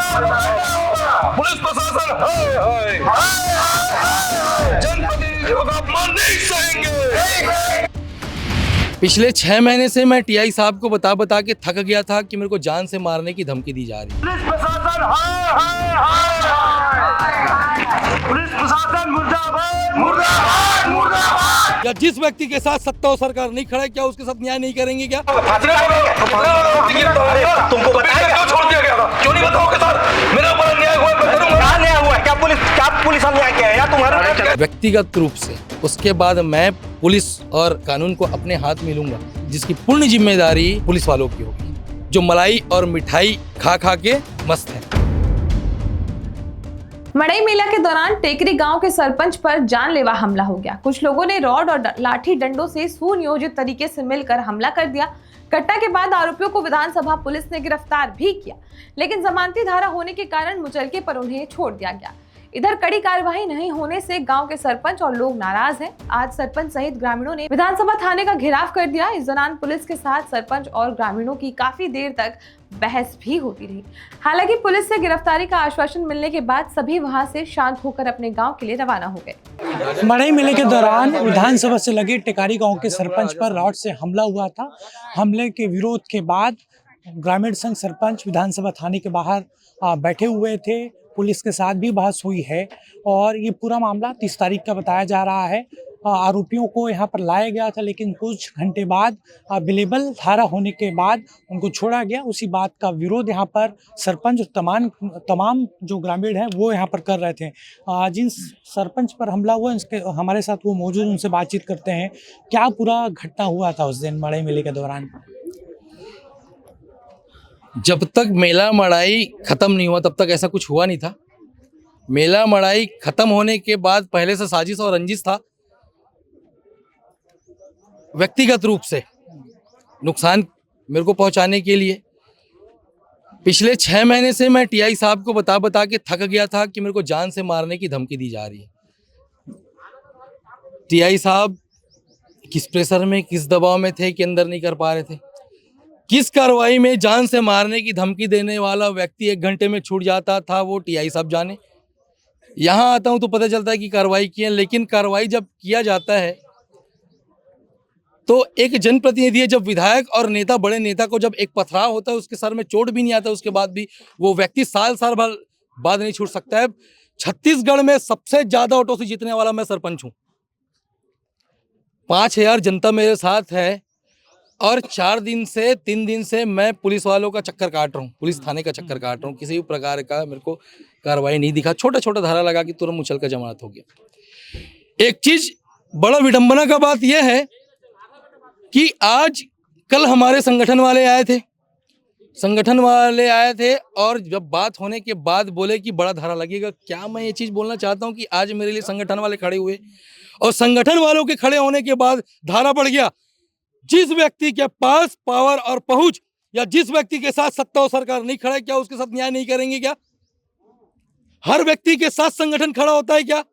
Police प्रशासन जनप्रतिनिधियों का अपमान नहीं सहेंगे। पिछले 6 महीने से मैं टीआई साहब को बता बता के थक गया था कि मेरे को जान से मारने की धमकी दी जा रही है। पुलिस प्रशासन पुलिस प्रशासन मुर्दाबाद मुर्दाबाद मुर्दाबाद। या जिस व्यक्ति के साथ सत्ता और सरकार नहीं खड़ा है, क्या उसके साथ न्याय नहीं करेंगे? क्या तुमको बताया क्यों छोड़ दिया गया था? क्यों नहीं बताओगे सर? मेरे ऊपर अन्याय हुआ, मैं करूंगा। क्या अन्याय हुआ? क्या पुलिस अन्याय किया है या तुम्हारा? व्यक्तिगत रूप से उसके बाद मैं पुलिस और कानून को अपने हाथ में लूंगा, जिसकी पूर्ण जिम्मेदारी पुलिस वालों की होगी, जो मलाई और मिठाई खा खा के मस्त है। मड़ई मेला के दौरान टेकरी गांव के सरपंच पर जानलेवा हमला हो गया। कुछ लोगों ने रॉड और लाठी डंडों से सुनियोजित तरीके से मिलकर हमला कर दिया। घटना के बाद आरोपियों को विधानसभा पुलिस ने गिरफ्तार भी किया, लेकिन जमानती धारा होने के कारण मुचलके पर उन्हें छोड़ दिया गया। इधर कड़ी कार्रवाई नहीं होने से गांव के सरपंच और लोग नाराज हैं। आज सरपंच सहित ग्रामीणों ने विधानसभा थाने का घेराव कर दिया। इस दौरान पुलिस के साथ सरपंच और ग्रामीणों की काफी देर तक बहस भी होती रही। हालांकि पुलिस से गिरफ्तारी का आश्वासन मिलने के बाद सभी वहां से शांत होकर अपने गांव के लिए रवाना हो गए। मड़ई मेले के दौरान विधानसभा से लगे टेकारी गांव के सरपंच पर रॉड से हमला हुआ था। हमले के विरोध के बाद ग्रामीण संघ सरपंच विधानसभा थाने के बाहर बैठे हुए थे। पुलिस के साथ भी बहस हुई है और ये पूरा मामला 30 तारीख का बताया जा रहा है। आरोपियों को यहाँ पर लाया गया था, लेकिन कुछ घंटे बाद अवेलेबल धारा होने के बाद उनको छोड़ा गया। उसी बात का विरोध यहाँ पर सरपंच और तमाम जो ग्रामीण हैं वो यहाँ पर कर रहे थे। जिन सरपंच पर हमला हुआ इसके हमारे साथ वो मौजूद, उनसे बातचीत करते हैं। क्या पूरा घटना हुआ था उस दिन मड़ई मेले के दौरान? जब तक मेला मड़ाई खत्म नहीं हुआ तब तक ऐसा कुछ हुआ नहीं था। मेला मड़ाई खत्म होने के बाद पहले से साजिश और रंजिश था। व्यक्तिगत रूप से नुकसान मेरे को पहुंचाने के लिए पिछले 6 महीने से मैं टीआई साहब को बता बता के थक गया था कि मेरे को जान से मारने की धमकी दी जा रही है। टीआई साहब किस प्रेशर में, किस दबाव में थे कि अंदर नहीं कर पा रहे थे। किस कार्रवाई में जान से मारने की धमकी देने वाला व्यक्ति 1 घंटे में छूट जाता था, वो टीआई साहब जाने। यहाँ आता हूँ तो पता चलता है कि कार्रवाई की है, लेकिन कार्रवाई जब किया जाता है तो एक जनप्रतिनिधि है, जब विधायक और नेता, बड़े नेता को जब एक पथराव होता है, उसके सर में चोट भी नहीं आता, उसके बाद भी वो व्यक्ति साल भर बाद नहीं छूट सकता है। छत्तीसगढ़ में सबसे ज्यादा ऑटो से जीतने वाला मैं सरपंच हूँ। 5000 जनता मेरे साथ है और 3 दिन से मैं पुलिस वालों का चक्कर काट रहा हूँ, पुलिस थाने का चक्कर काट रहा हूँ। किसी भी प्रकार का मेरे को कार्रवाई नहीं दिखा। छोटा धारा लगा कि तुरंत मुचल का जमानत हो गया। एक चीज बड़ा विडंबना का बात यह है कि आज कल हमारे संगठन वाले आए थे और जब बात होने के बाद बोले कि बड़ा धारा लगेगा। क्या मैं ये चीज बोलना चाहता हूँ कि आज मेरे लिए संगठन वाले खड़े हुए और संगठन वालों के खड़े होने के बाद धारा बढ़ गया। जिस व्यक्ति के पास पावर और पहुंच या जिस व्यक्ति के साथ सत्ता और सरकार नहीं खड़ा है, क्या उसके साथ न्याय नहीं करेंगे? क्या हर व्यक्ति के साथ संगठन खड़ा होता है? क्या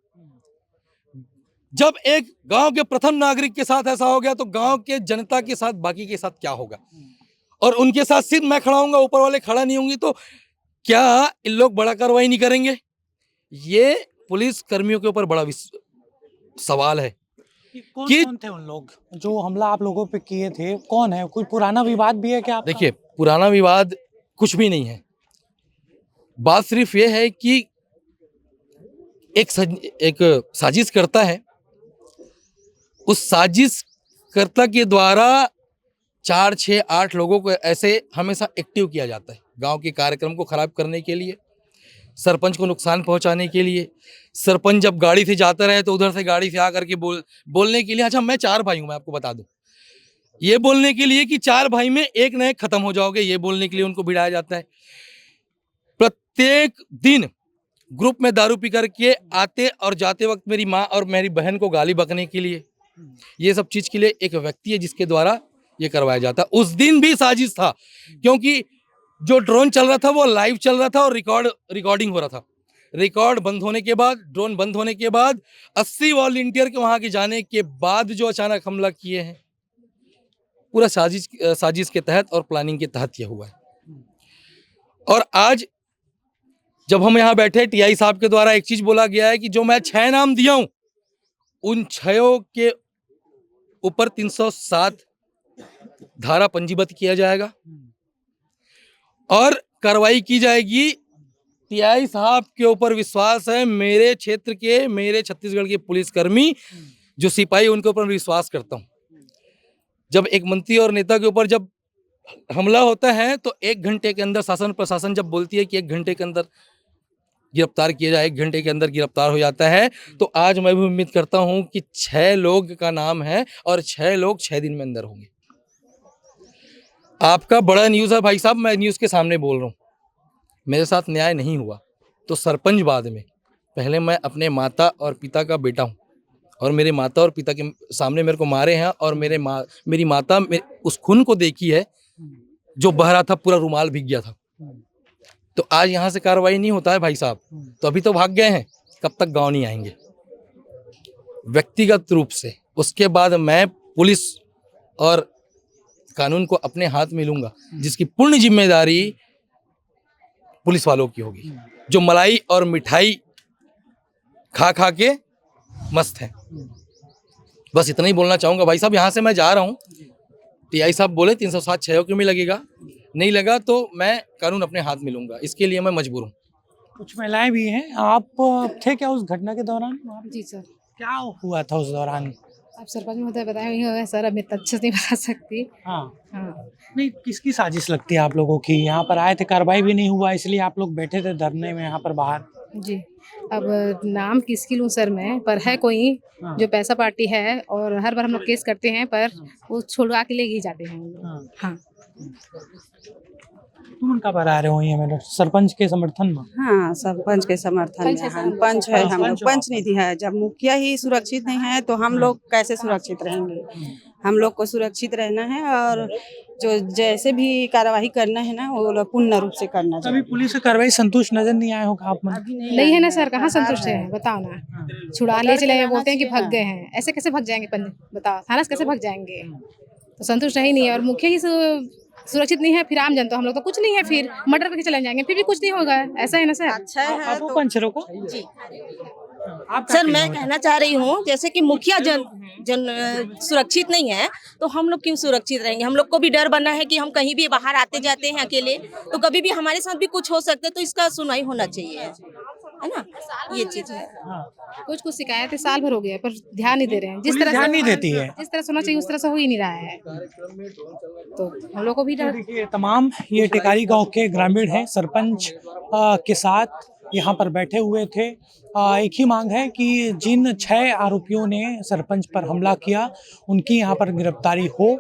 जब एक गांव के प्रथम नागरिक के साथ ऐसा हो गया तो गांव के जनता के साथ बाकी के साथ क्या होगा? और उनके साथ सिर्फ मैं खड़ा होऊंगा, ऊपर वाले खड़ा नहीं होंगे, तो क्या इन लोग बड़ा कार्रवाई नहीं करेंगे? ये पुलिस कर्मियों के ऊपर बड़ा सवाल है। कौन थे उन लोग जो हमला आप लोगों पे किए थे? कौन है? कोई पुराना विवाद भी है क्या आपका? देखिए, पुराना विवाद कुछ भी नहीं है। बात सिर्फ ये है कि एक साजिश करता है, उस साजिश कर्ता के द्वारा 4, 6, 8 लोगों को ऐसे हमेशा एक्टिव किया जाता है गांव के कार्यक्रम को खराब करने के लिए, सरपंच को नुकसान पहुंचाने के लिए। सरपंच जब गाड़ी से जाता रहे तो उधर से गाड़ी से आकर के बोलने के लिए, अच्छा मैं 4 भाई हूं, मैं आपको बता दूं, ये बोलने के लिए कि 4 भाई में एक न एक खत्म हो जाओगे, ये बोलने के लिए उनको भिड़ाया जाता है। प्रत्येक दिन ग्रुप में दारू पी करके आते और जाते वक्त मेरी माँ और मेरी बहन को गाली बकने के लिए, ये सब चीज के लिए एक व्यक्ति है जिसके द्वारा ये करवाया जाता। उस दिन भी साजिश था, क्योंकि जो ड्रोन चल रहा था वो लाइव चल रहा था और रिकॉर्डिंग हो रहा था। रिकॉर्ड बंद होने के बाद, ड्रोन बंद होने के बाद 80 वॉलंटियर के वहां के जाने के बाद जो अचानक हमला किए हैं, पूरा साजिश के तहत और प्लानिंग के तहत यह हुआ है। और आज जब हम यहाँ बैठे टीआई साहब के द्वारा एक चीज बोला गया है कि जो मैं 6 नाम दिया हूं उन 6 के ऊपर 307 धारा पंजीबद्ध किया जाएगा और कार्रवाई की जाएगी। टीआई साहब के ऊपर विश्वास है, मेरे क्षेत्र के, मेरे छत्तीसगढ़ के पुलिसकर्मी जो सिपाही उनके ऊपर विश्वास करता हूं। जब एक मंत्री और नेता के ऊपर जब हमला होता है तो 1 घंटे के अंदर शासन प्रशासन जब बोलती है कि 1 घंटे के अंदर गिरफ्तार किया जाए, 1 घंटे के अंदर गिरफ्तार हो जाता है, तो आज मैं भी उम्मीद करता हूं कि 6 लोग का नाम है और 6 लोग 6 दिन में अंदर होंगे। आपका बड़ा न्यूज़ है भाई साहब, मैं न्यूज़ के सामने बोल रहा हूँ। मेरे साथ न्याय नहीं हुआ तो सरपंच बाद में, पहले मैं अपने माता और पिता का बेटा हूँ और मेरे माता और पिता के सामने मेरे को मारे हैं और मेरी माता उस खून को देखी है जो बह रहा था, पूरा रुमाल भीग गया था। तो आज यहाँ से कार्रवाई नहीं होता है भाई साहब तो अभी तो भाग गए हैं, कब तक गांव नहीं आएंगे व्यक्तिगत रूप से। उसके बाद मैं पुलिस और कानून को अपने हाथ में लूंगा, जिसकी पूर्ण जिम्मेदारी पुलिस वालों की होगी, जो मलाई और मिठाई खा खा के मस्त है। बस इतना ही बोलना चाहूंगा भाई साहब। यहाँ से मैं जा रहा हूँ, टीआई साहब बोले 307 6 के में लगेगा, नहीं लगा तो मैं कानून अपने हाथ में लूंगा, इसके लिए मैं मजबूर हूँ। कुछ महिलाएं भी हैं, आप थे क्या उस घटना के दौरान? जी सर। क्या हुआ था उस दौरान? आप सरपंच महोदय बताए सर, अब मैं अच्छे से नहीं बता सकती। हाँ हाँ, नहीं, किसकी साजिश लगती है आप लोगों की? यहाँ पर आए थे, कार्रवाई भी नहीं हुआ, इसलिए आप लोग बैठे थे धरने में यहाँ पर बाहर। जी। अब नाम किसकी लूँ सर मैं, पर है कोई हाँ। जो पैसा पार्टी है और हर बार हम लोग केस करते हैं पर वो छुड़वा के ले ही जाते हैं हम लोग। हाँ। हाँ। तुम उनका पर आ रहे हो ये मेरे सरपंच के समर्थन में? हाँ, सरपंच के समर्थन पंच में है हम सर, पंच है, हम लोग पंच पंच निधि है। जब मुखिया ही सुरक्षित नहीं है तो हम लोग कैसे सुरक्षित रहेंगे? हम लोग को सुरक्षित रहना है और जो जैसे भी कार्रवाई करना है ना वो लोग पूर्ण रूप से करना अभी चाहिए। पुलिस की कार्रवाई संतुष्ट नजर नहीं आया होगा आप में? नहीं है ना सर, कहाँ संतुष्ट है बताओ ना। छुड़ा ले चले बोलते हैं कि भाग गए हैं, ऐसे कैसे भाग जाएंगे? बताओ थाना से कैसे भाग जाएंगे? तो संतुष्ट ही नहीं है और मुखिया ही सुरक्षित नहीं है, फिर आम जनता हम लोग तो कुछ नहीं है, फिर मर्डर करके चले जाएंगे, फिर भी कुछ नहीं होगा। ऐसा है ना सर? अच्छा है आप तो पंच रोको जी। आप सर मैं कहना चाह रही हूँ जैसे कि मुखिया जन सुरक्षित नहीं है तो हम लोग क्यों सुरक्षित रहेंगे? हम लोग को भी डर बना है कि हम कहीं भी बाहर आते जाते हैं अकेले तो कभी भी हमारे साथ भी कुछ हो सकता है, तो इसका सुनवाई होना चाहिए, है ना? ये चीज है। कुछ शिकायतें साल भर हो गया पर ध्यान नहीं दे रहे हैं। जिस पुलिस तरह ध्यान से नहीं देती है। जिस तरह से होना चाहिए उस तरह से हो ही नहीं रहा है, तो हम लोग को भी डर। देखिए तमाम ये टेकारी गांव के ग्रामीण हैं, सरपंच के साथ यहाँ पर बैठे हुए थे। एक ही मांग है कि जिन 6 आरोपियों ने सरपंच पर हमला किया उनकी यहाँ पर गिरफ्तारी हो।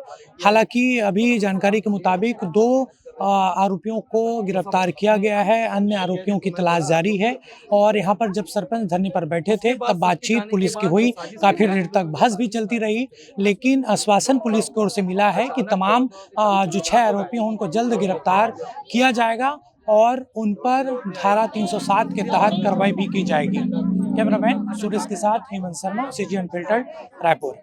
हालांकि अभी जानकारी के मुताबिक 2 आरोपियों को गिरफ्तार किया गया है, अन्य आरोपियों की तलाश जारी है। और यहाँ पर जब सरपंच धरने पर बैठे थे तब बातचीत पुलिस की हुई, काफ़ी देर तक बहस भी चलती रही, लेकिन आश्वासन पुलिस की ओर से मिला है कि तमाम जो 6 आरोपी हैं उनको जल्द गिरफ्तार किया जाएगा और उन पर धारा 307 के तहत कार्रवाई भी की जाएगी। कैमरामैन सुरेश के साथ हेमंत शर्मा, CG अनफिल्टर्ड, रायपुर।